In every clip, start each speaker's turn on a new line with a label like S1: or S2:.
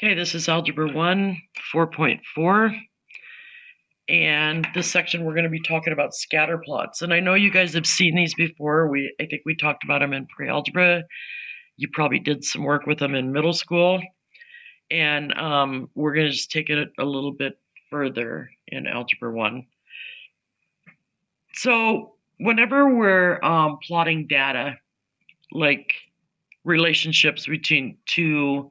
S1: Okay, this is Algebra 1, 4.4. And this section we're going to be talking about scatter plots. And I know you guys have seen these before. I think we talked about them in pre-algebra. You probably did some work with them in middle school. And we're going to just take it a little bit further in Algebra 1. So whenever we're plotting data, like relationships between two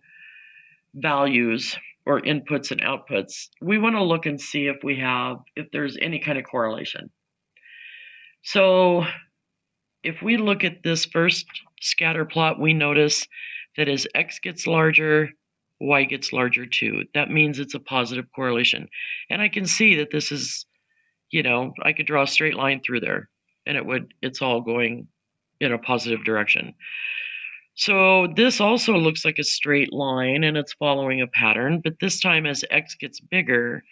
S1: values or inputs and outputs, we want to look and see if there's any kind of correlation. So if we look at this first scatter plot, we notice that as x gets larger, y gets larger too. That means it's a positive correlation. And I can see that this is, I could draw a straight line through there and it's all going in a positive direction. So this also looks like a straight line and it's following a pattern, but this time as x gets bigger,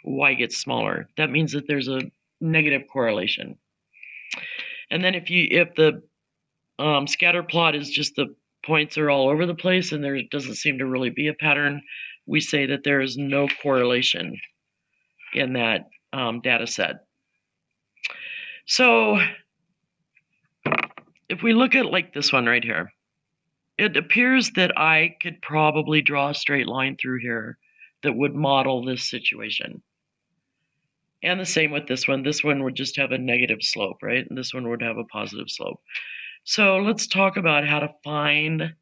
S1: y gets smaller. That means that there's a negative correlation. And then if the scatter plot is just the points are all over the place and there doesn't seem to really be a pattern, we say that there is no correlation in that data set. So if we look at like this one right here, it appears that I could probably draw a straight line through here that would model this situation. And the same with this one. This one would just have a negative slope, right? And this one would have a positive slope. So let's talk about how to find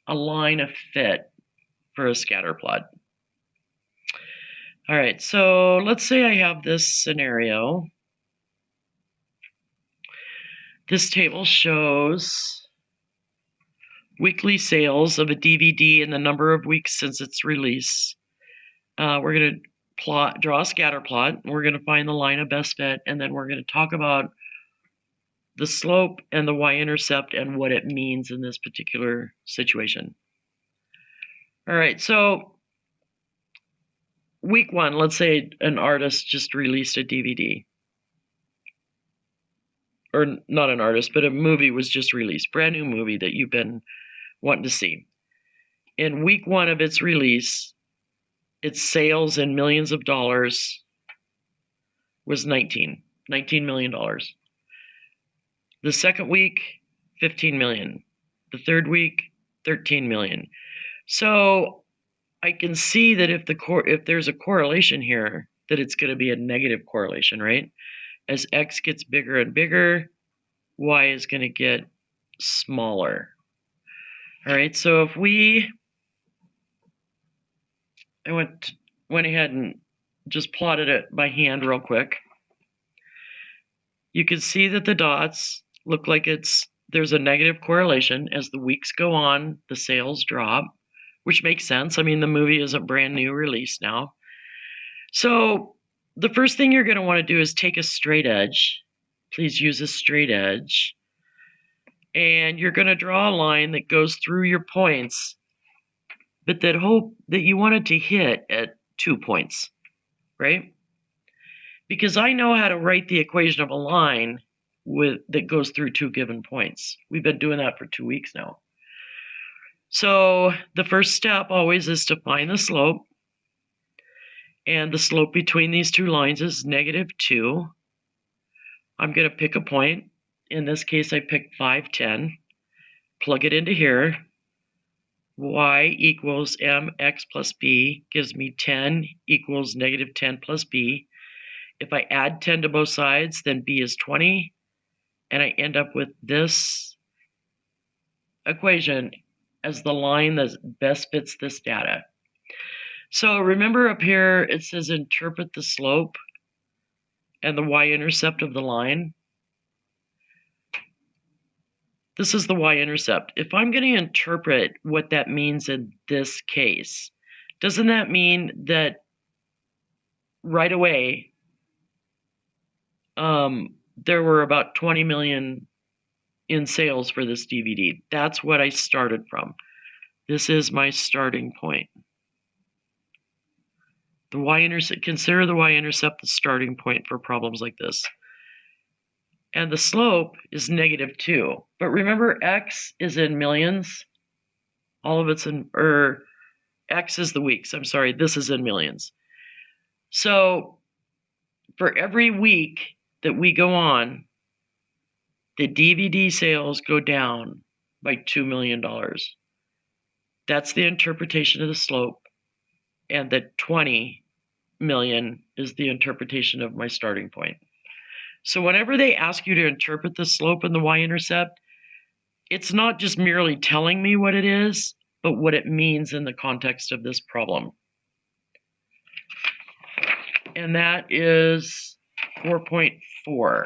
S1: a line of fit for a scatter plot. All right, so let's say I have this scenario. This table shows weekly sales of a DVD and the number of weeks since its release. We're going to draw a scatter plot. We're going to find the line of best fit, and then we're going to talk about the slope and the y-intercept and what it means in this particular situation. All right, so week 1, let's say an artist just released a DVD. Or not an artist, but a movie was just released, brand new movie that you've been wanting to see. In week 1 of its release, its sales in millions of dollars was $19 million. The second week, 15 million. The third week, 13 million. So I can see that if there's a correlation here, that it's going to be a negative correlation, right? As x gets bigger and bigger, y is going to get smaller. All right, so if I went ahead and just plotted it by hand real quick, you can see that the dots look like there's a negative correlation. As the weeks go on, the sales drop, which makes sense. I mean, the movie is a brand new release now. So the first thing you're going to want to do is take a straight edge. Please use a straight edge. And you're going to draw a line that goes through your points, but that you want it to hit at 2 points, right? Because I know how to write the equation of a line that goes through 2 given points. We've been doing that for 2 weeks now. So the first step always is to find the slope. And the slope between these 2 lines is -2. I'm going to pick a point. In this case, I picked 5, 10. Plug it into here. Y equals mx plus b gives me 10 equals -10 plus b. If I add 10 to both sides, then b is 20. And I end up with this equation as the line that best fits this data. So remember up here, it says interpret the slope and the y-intercept of the line. This is the y-intercept. If I'm going to interpret what that means in this case, doesn't that mean that right away there were about 20 million in sales for this DVD? That's what I started from. This is my starting point. The y-intercept, consider the y-intercept the starting point for problems like this. And the slope is -2. But remember, x is in millions. All of it's in, X is the weeks. I'm sorry, this is in millions. So for every week that we go on, the DVD sales go down by $2 million. That's the interpretation of the slope. And that 20 million is the interpretation of my starting point. So whenever they ask you to interpret the slope and the y-intercept, it's not just merely telling me what it is, but what it means in the context of this problem. And that is 4.4.